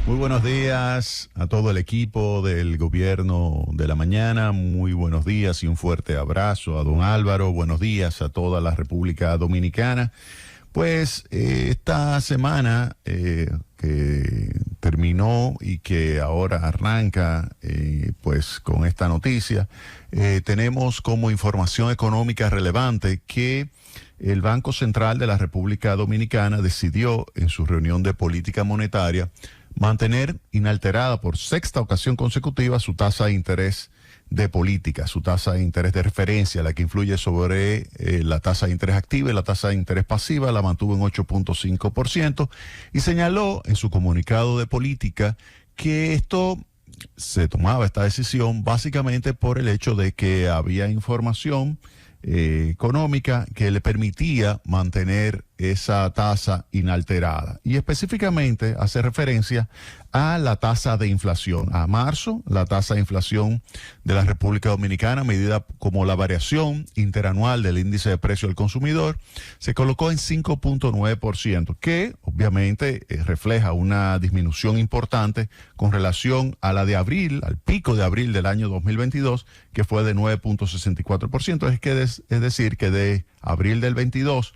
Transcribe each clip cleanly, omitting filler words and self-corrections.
Muy buenos días a todo el equipo del Gobierno de la Mañana. Muy buenos días y un fuerte abrazo a don Álvaro. Buenos días a toda la República Dominicana. Pues esta semana que terminó y que ahora arranca pues con esta noticia, tenemos como información económica relevante que el Banco Central de la República Dominicana decidió en su reunión de política monetaria mantener inalterada por sexta ocasión consecutiva su tasa de interés de política, su tasa de interés de referencia, la que influye sobre la tasa de interés activa y la tasa de interés pasiva, la mantuvo en 8.5% y señaló en su comunicado de política que esta decisión básicamente por el hecho de que había información económica que le permitía mantener esa tasa inalterada, y específicamente hace referencia a la tasa de inflación. A marzo, la tasa de inflación de la República Dominicana, medida como la variación interanual del índice de precio del consumidor, se colocó en 5.9%, que obviamente refleja una disminución importante con relación a la de abril, al pico de abril del año 2022, que fue de 9.64%. Es decir, que de abril del 22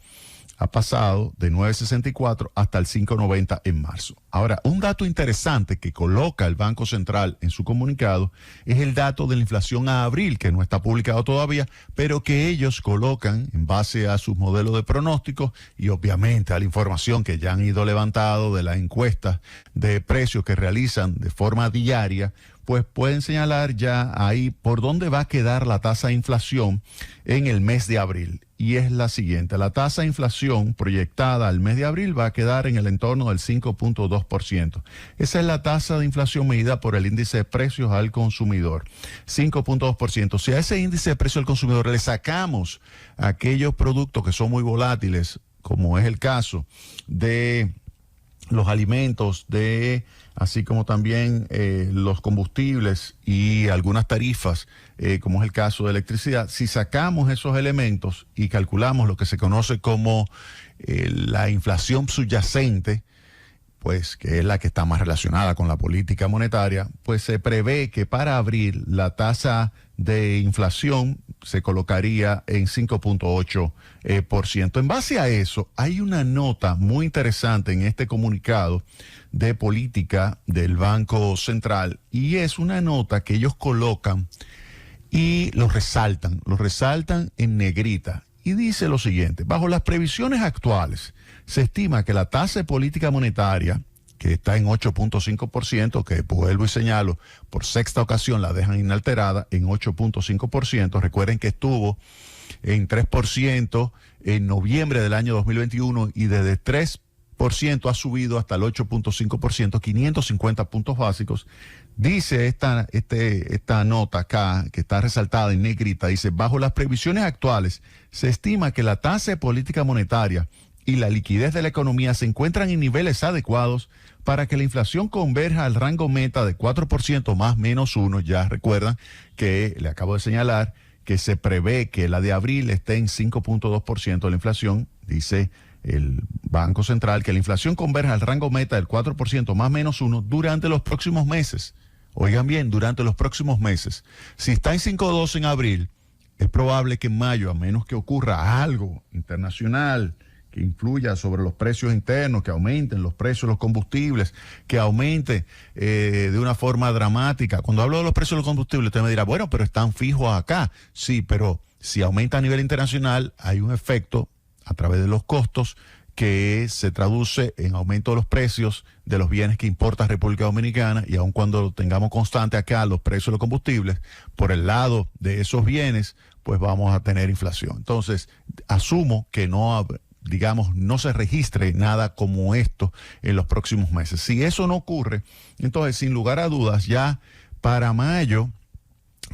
ha pasado de 9.64 hasta el 5.90 en marzo. Ahora, un dato interesante que coloca el Banco Central en su comunicado es el dato de la inflación a abril, que no está publicado todavía, pero que ellos colocan en base a sus modelos de pronósticos y obviamente a la información que ya han ido levantando de las encuestas de precios que realizan de forma diaria, pues pueden señalar ya ahí por dónde va a quedar la tasa de inflación en el mes de abril. Y es la siguiente: la tasa de inflación proyectada al mes de abril va a quedar en el entorno del 5.2%. Esa es la tasa de inflación medida por el índice de precios al consumidor, 5.2%. Si a ese índice de precios al consumidor le sacamos aquellos productos que son muy volátiles, como es el caso de los alimentos, así como también los combustibles y algunas tarifas, como es el caso de electricidad, si sacamos esos elementos y calculamos lo que se conoce como la inflación subyacente, pues que es la que está más relacionada con la política monetaria, pues se prevé que para abril la tasa de inflación se colocaría en 5.8%. En base a eso, hay una nota muy interesante en este comunicado de política del Banco Central, y es una nota que ellos colocan y lo resaltan en negrita, y dice lo siguiente: bajo las previsiones actuales, se estima que la tasa de política monetaria, que está en 8.5%, que vuelvo y señalo, por sexta ocasión la dejan inalterada en 8.5%. Recuerden que estuvo en 3% en noviembre del año 2021 y desde 3% ha subido hasta el 8.5%, 550 puntos básicos. Dice esta nota acá, que está resaltada en negrita, dice: bajo las previsiones actuales, se estima que la tasa de política monetaria y la liquidez de la economía se encuentran en niveles adecuados para que la inflación converja al rango meta de 4% más menos 1. Ya recuerdan que le acabo de señalar que se prevé que la de abril esté en 5.2% la inflación. Dice el Banco Central que la inflación converja al rango meta del 4% más menos 1 durante los próximos meses. Oigan bien, durante los próximos meses. Si está en 5.2 en abril, es probable que en mayo, a menos que ocurra algo internacional que influya sobre los precios internos, que aumenten los precios de los combustibles, que aumente de una forma dramática. Cuando hablo de los precios de los combustibles, usted me dirá, bueno, pero están fijos acá. Sí, pero si aumenta a nivel internacional, hay un efecto a través de los costos que se traduce en aumento de los precios de los bienes que importa República Dominicana, y aun cuando tengamos constante acá los precios de los combustibles, por el lado de esos bienes, pues vamos a tener inflación. Entonces, asumo que no se registre nada como esto en los próximos meses. Si eso no ocurre, entonces, sin lugar a dudas, ya para mayo,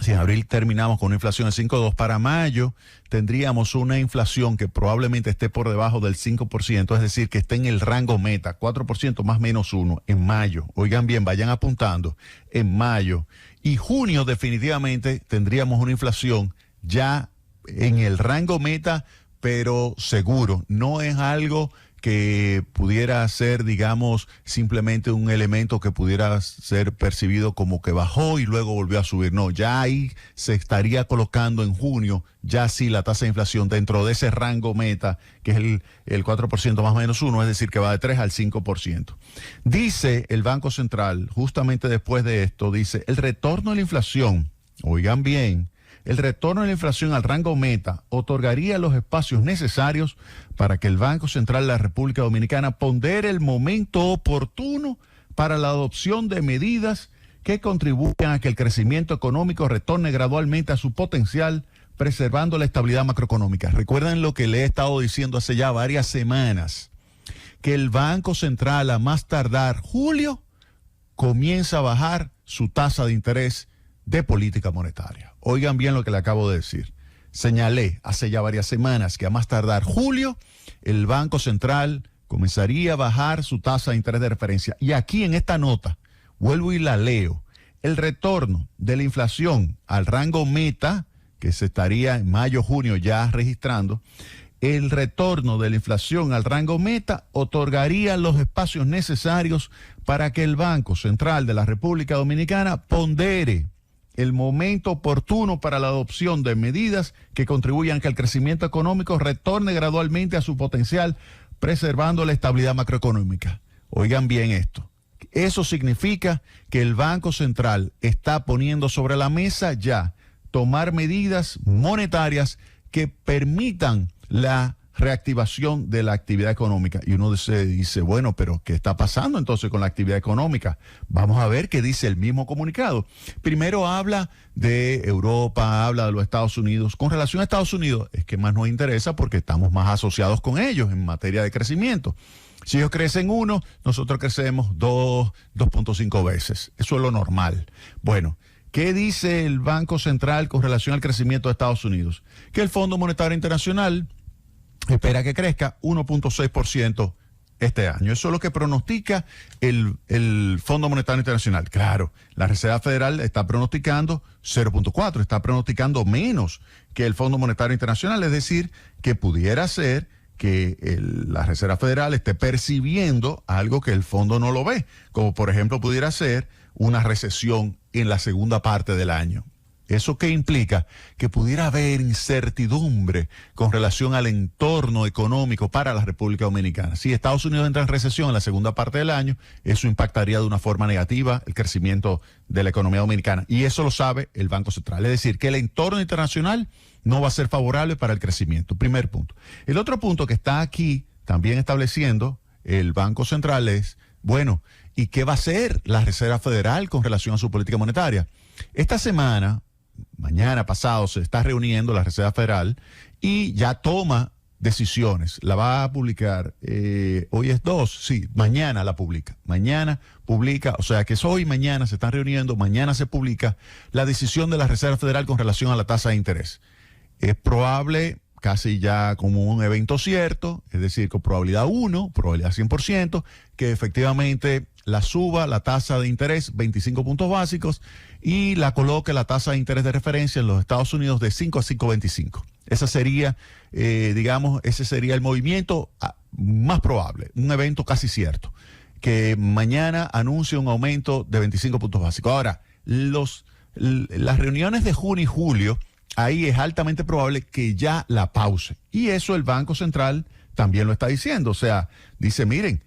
si en abril terminamos con una inflación de 5.2, para mayo tendríamos una inflación que probablemente esté por debajo del 5%, es decir, que esté en el rango meta, 4% más menos 1 en mayo. Oigan bien, vayan apuntando, en mayo. Y junio definitivamente tendríamos una inflación ya en el rango meta, pero seguro. No es algo que pudiera ser, digamos, simplemente un elemento que pudiera ser percibido como que bajó y luego volvió a subir. No, ya ahí se estaría colocando en junio, ya sí la tasa de inflación dentro de ese rango meta, que es el 4% más o menos 1, es decir, que va de 3 al 5%. Dice el Banco Central, justamente después de esto, dice, el retorno de la inflación, oigan bien, el retorno de la inflación al rango meta otorgaría los espacios necesarios para que el Banco Central de la República Dominicana pondere el momento oportuno para la adopción de medidas que contribuyan a que el crecimiento económico retorne gradualmente a su potencial, preservando la estabilidad macroeconómica. Recuerden lo que le he estado diciendo hace ya varias semanas, que el Banco Central a más tardar julio comienza a bajar su tasa de interés de política monetaria. Oigan bien lo que le acabo de decir. Señalé hace ya varias semanas que a más tardar julio, el Banco Central comenzaría a bajar su tasa de interés de referencia. Y aquí en esta nota, vuelvo y la leo, el retorno de la inflación al rango meta, que se estaría en mayo, junio ya registrando, el retorno de la inflación al rango meta otorgaría los espacios necesarios para que el Banco Central de la República Dominicana pondere el momento oportuno para la adopción de medidas que contribuyan a que el crecimiento económico retorne gradualmente a su potencial, preservando la estabilidad macroeconómica. Oigan bien esto. Eso significa que el Banco Central está poniendo sobre la mesa ya tomar medidas monetarias que permitan la reactivación de la actividad económica. Y uno se dice, bueno, pero ¿qué está pasando entonces con la actividad económica? Vamos a ver qué dice el mismo comunicado. Primero habla de Europa, habla de los Estados Unidos. Con relación a Estados Unidos, es que más nos interesa porque estamos más asociados con ellos en materia de crecimiento. Si ellos crecen 1, nosotros crecemos 2.5 veces. Eso es lo normal. Bueno, ¿qué dice el Banco Central con relación al crecimiento de Estados Unidos? Que el Fondo Monetario Internacional espera que crezca 1.6% este año. Eso es lo que pronostica el Fondo Monetario Internacional. Claro, la Reserva Federal está pronosticando 0.4%, está pronosticando menos que el Fondo Monetario Internacional, es decir, que pudiera ser que la Reserva Federal esté percibiendo algo que el fondo no lo ve, como por ejemplo pudiera ser una recesión en la segunda parte del año. ¿Eso qué implica? Que pudiera haber incertidumbre con relación al entorno económico para la República Dominicana. Si Estados Unidos entra en recesión en la segunda parte del año, eso impactaría de una forma negativa el crecimiento de la economía dominicana. Y eso lo sabe el Banco Central. Es decir, que el entorno internacional no va a ser favorable para el crecimiento. Primer punto. El otro punto que está aquí también estableciendo el Banco Central es, bueno, ¿y qué va a hacer la Reserva Federal con relación a su política monetaria? Esta semana, mañana pasado, se está reuniendo la Reserva Federal y ya toma decisiones. La va a publicar, hoy es 2, sí, mañana la publica. Mañana publica, o sea que es hoy, mañana se están reuniendo, mañana se publica la decisión de la Reserva Federal con relación a la tasa de interés. Es probable, casi ya como un evento cierto, es decir, con probabilidad 1, probabilidad 100%, que efectivamente la suba la tasa de interés 25 puntos básicos y la coloque la tasa de interés de referencia en los Estados Unidos de 5 a 5.25. Esa sería, digamos, ese sería el movimiento más probable, un evento casi cierto, que mañana anuncie un aumento de 25 puntos básicos. Ahora, las reuniones de junio y julio, ahí es altamente probable que ya la pause. Y eso el Banco Central también lo está diciendo. O sea, dice, miren,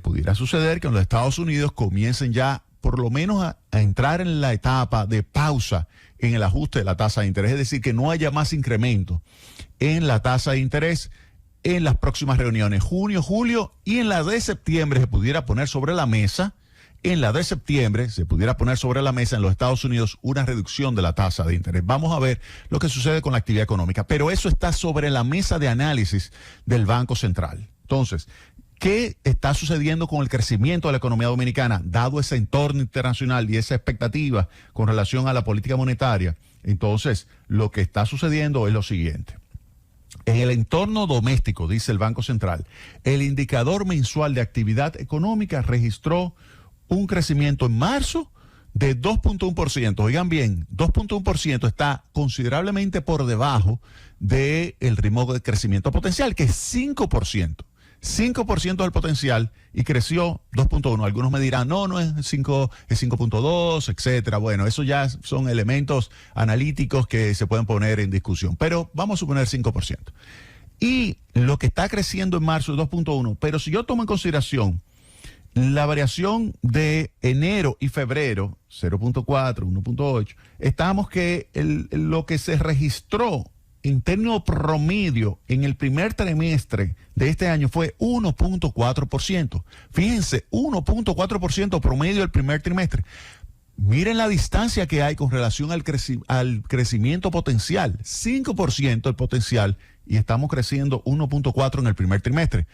pudiera suceder que en los Estados Unidos comiencen ya por lo menos a entrar en la etapa de pausa en el ajuste de la tasa de interés. Es decir, que no haya más incremento en la tasa de interés en las próximas reuniones, junio, julio, y en la de septiembre se pudiera poner sobre la mesa. En la de septiembre se pudiera poner sobre la mesa en los Estados Unidos una reducción de la tasa de interés. Vamos a ver lo que sucede con la actividad económica, pero eso está sobre la mesa de análisis del Banco Central. Entonces, ¿qué está sucediendo con el crecimiento de la economía dominicana, dado ese entorno internacional y esa expectativa con relación a la política monetaria? Entonces, lo que está sucediendo es lo siguiente. En el entorno doméstico, dice el Banco Central, el indicador mensual de actividad económica registró un crecimiento en marzo de 2.1%. Oigan bien, 2.1% está considerablemente por debajo del ritmo de crecimiento potencial, que es 5%. 5% del potencial y creció 2.1. Algunos me dirán, no es 5, es 5.2, etcétera. Bueno, eso ya son elementos analíticos que se pueden poner en discusión, pero vamos a suponer 5%. Y lo que está creciendo en marzo es 2.1, pero si yo tomo en consideración la variación de enero y febrero, 0.4, 1.8, estamos que lo que se registró en términos promedio en el primer trimestre de este año fue 1.4%. Fíjense, 1.4% promedio el primer trimestre. Miren la distancia que hay con relación al crecimiento potencial. 5% el potencial y estamos creciendo 1.4% en el primer trimestre.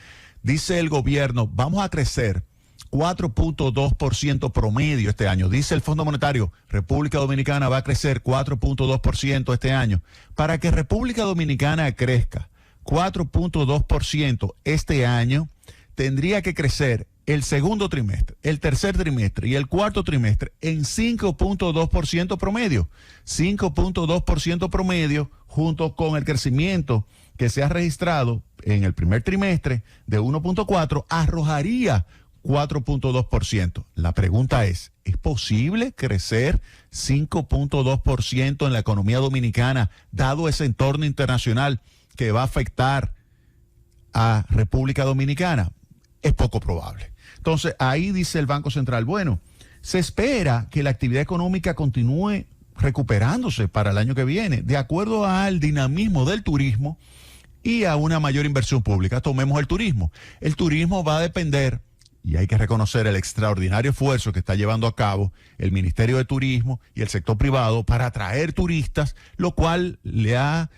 Dice el gobierno, vamos a crecer 4.2% promedio este año. Dice el Fondo Monetario, República Dominicana va a crecer 4.2% este año. Para que República Dominicana crezca 4.2% este año, tendría que crecer el segundo trimestre, el tercer trimestre y el cuarto trimestre en 5.2% promedio. 5.2% promedio junto con el crecimiento que se ha registrado en el primer trimestre de 1.4 arrojaría 4.2%. La pregunta ¿es posible crecer 5.2% en la economía dominicana dado ese entorno internacional que va a afectar a República Dominicana? Es poco probable. Entonces, ahí dice el Banco Central, bueno, se espera que la actividad económica continúe recuperándose para el año que viene, de acuerdo al dinamismo del turismo y a una mayor inversión pública. Tomemos el turismo. El turismo va a depender, y hay que reconocer el extraordinario esfuerzo que está llevando a cabo el Ministerio de Turismo y el sector privado para atraer turistas, lo cual le ha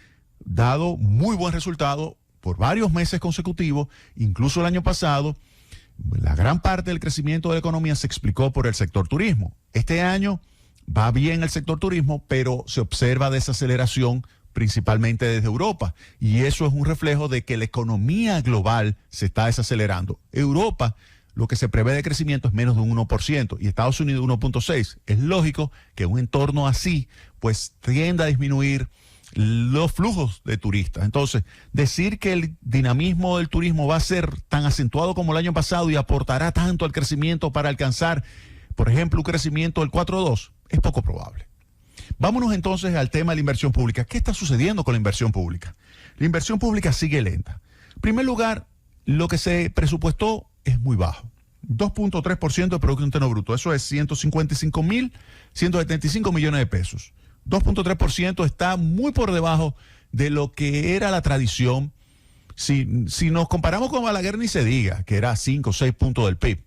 dado muy buen resultado por varios meses consecutivos. Incluso el año pasado, la gran parte del crecimiento de la economía se explicó por el sector turismo. Este año va bien el sector turismo, pero se observa desaceleración principalmente desde Europa. Y eso es un reflejo de que la economía global se está desacelerando. Europa, lo que se prevé de crecimiento es menos de un 1% y Estados Unidos 1.6%. Es lógico que un entorno así pues tienda a disminuir los flujos de turistas. Entonces, decir que el dinamismo del turismo va a ser tan acentuado como el año pasado y aportará tanto al crecimiento para alcanzar, por ejemplo, un crecimiento del 4.2 es poco probable. Vámonos entonces al tema de la inversión pública. ¿Qué está sucediendo con la inversión pública? La inversión pública sigue lenta. En primer lugar, lo que se presupuestó es muy bajo. 2.3% de Producto Interno Bruto. Eso es 155.175 millones de pesos. 2.3% está muy por debajo de lo que era la tradición. Si nos comparamos con Balaguer, ni se diga, que era 5 o 6 puntos del PIB.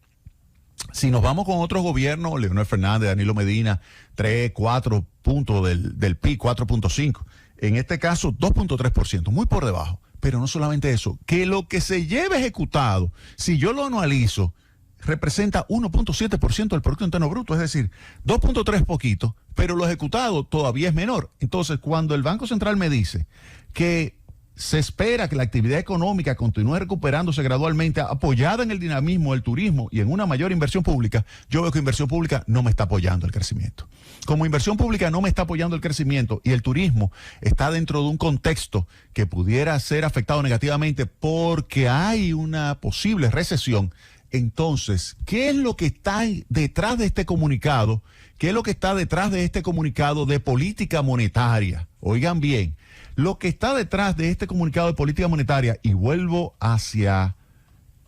Si nos vamos con otros gobiernos, Leonel Fernández, Danilo Medina, 3, 4 puntos del PIB, 4.5. En este caso, 2.3%, muy por debajo. Pero no solamente eso, que lo que se lleva ejecutado, si yo lo anualizo, representa 1.7% del Producto Interno Bruto, es decir, 2.3 poquito, pero lo ejecutado todavía es menor. Entonces, cuando el Banco Central me dice que se espera que la actividad económica continúe recuperándose gradualmente, apoyada en el dinamismo del turismo y en una mayor inversión pública, yo veo que inversión pública no me está apoyando el crecimiento. Como inversión pública no me está apoyando el crecimiento y el turismo está dentro de un contexto que pudiera ser afectado negativamente porque hay una posible recesión, entonces, ¿qué es lo que está detrás de este comunicado? ¿Qué es lo que está detrás de este comunicado de política monetaria? Oigan bien, lo que está detrás de este comunicado de política monetaria, y vuelvo hacia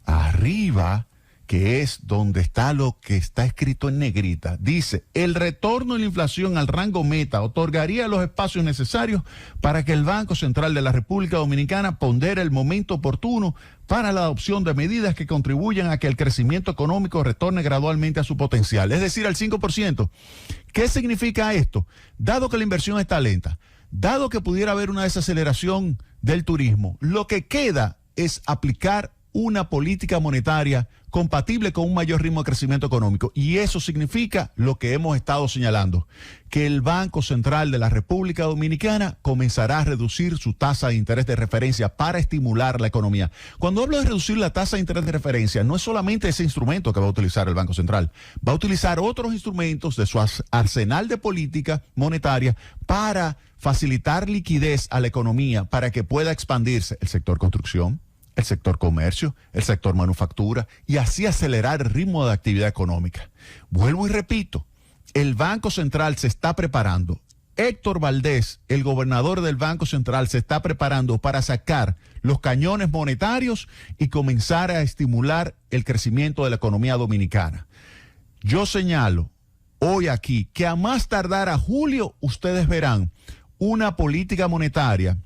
arriba, que es donde está lo que está escrito en negrita, dice, el retorno de la inflación al rango meta otorgaría los espacios necesarios para que el Banco Central de la República Dominicana pondere el momento oportuno para la adopción de medidas que contribuyan a que el crecimiento económico retorne gradualmente a su potencial, es decir, al 5%. ¿Qué significa esto? Dado que la inversión está lenta, dado que pudiera haber una desaceleración del turismo, lo que queda es aplicar una política monetaria compatible con un mayor ritmo de crecimiento económico. Y eso significa lo que hemos estado señalando, que el Banco Central de la República Dominicana comenzará a reducir su tasa de interés de referencia para estimular la economía. Cuando hablo de reducir la tasa de interés de referencia, no es solamente ese instrumento que va a utilizar el Banco Central, va a utilizar otros instrumentos de su arsenal de política monetaria para facilitar liquidez a la economía, para que pueda expandirse el sector construcción, el sector comercio, el sector manufactura, y así acelerar el ritmo de actividad económica. Vuelvo y repito, el Banco Central se está preparando. Héctor Valdés, el gobernador del Banco Central, se está preparando para sacar los cañones monetarios y comenzar a estimular el crecimiento de la economía dominicana. Yo señalo hoy aquí que a más tardar a julio ustedes verán una política monetaria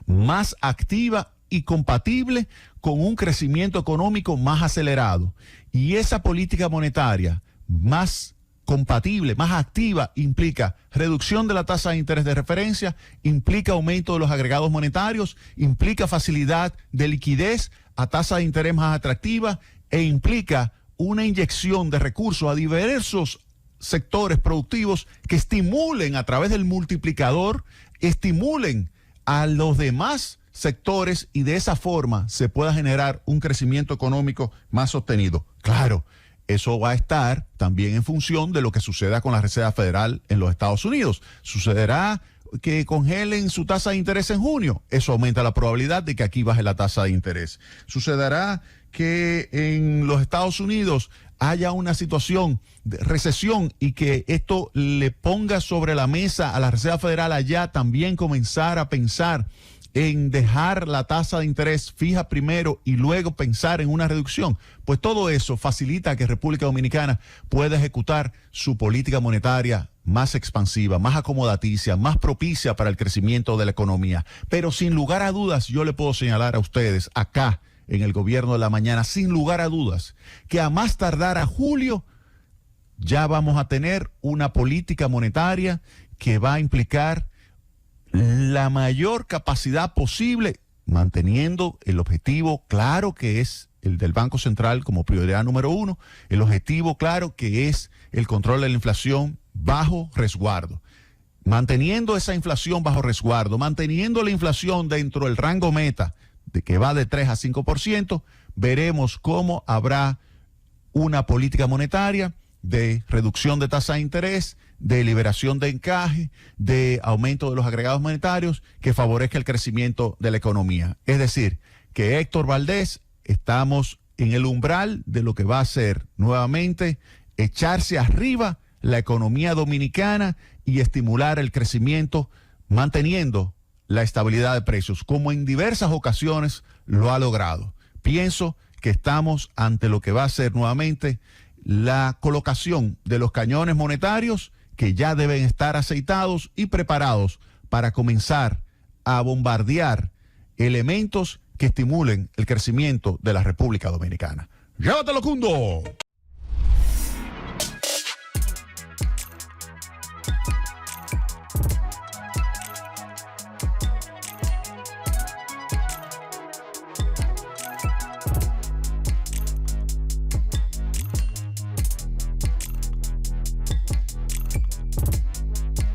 más activa y compatible con un crecimiento económico más acelerado. Y esa política monetaria más compatible, más activa, implica reducción de la tasa de interés de referencia, implica aumento de los agregados monetarios, implica facilidad de liquidez a tasa de interés más atractiva e implica una inyección de recursos a diversos sectores productivos que estimulen a través del multiplicador, estimulen a los demás sectores y de esa forma se pueda generar un crecimiento económico más sostenido. Claro, eso va a estar también en función de lo que suceda con la Reserva Federal en los Estados Unidos. ¿Sucederá que congelen su tasa de interés en junio? Eso aumenta la probabilidad de que aquí baje la tasa de interés. ¿Sucederá que en los Estados Unidos haya una situación de recesión y que esto le ponga sobre la mesa a la Reserva Federal allá también comenzar a pensar en dejar la tasa de interés fija primero y luego pensar en una reducción? Pues todo eso facilita que República Dominicana pueda ejecutar su política monetaria más expansiva, más acomodaticia, más propicia para el crecimiento de la economía. Pero sin lugar a dudas, yo le puedo señalar a ustedes acá en el Gobierno de la Mañana, sin lugar a dudas, que a más tardar a julio ya vamos a tener una política monetaria que va a implicar la mayor capacidad posible, manteniendo el objetivo claro que es el del Banco Central como prioridad número uno, el objetivo claro que es el control de la inflación bajo resguardo. Manteniendo esa inflación bajo resguardo, manteniendo la inflación dentro del rango meta, de que va de 3 a 5%, veremos cómo habrá una política monetaria de reducción de tasa de interés, de liberación de encaje, de aumento de los agregados monetarios que favorezca el crecimiento de la economía. Es decir, que Héctor Valdés, estamos en el umbral de lo que va a ser nuevamente echarse arriba la economía dominicana y estimular el crecimiento manteniendo la estabilidad de precios, como en diversas ocasiones lo ha logrado. Pienso que estamos ante lo que va a ser nuevamente la colocación de los cañones monetarios que ya deben estar aceitados y preparados para comenzar a bombardear elementos que estimulen el crecimiento de la República Dominicana. ¡Llévatelo, Cundo!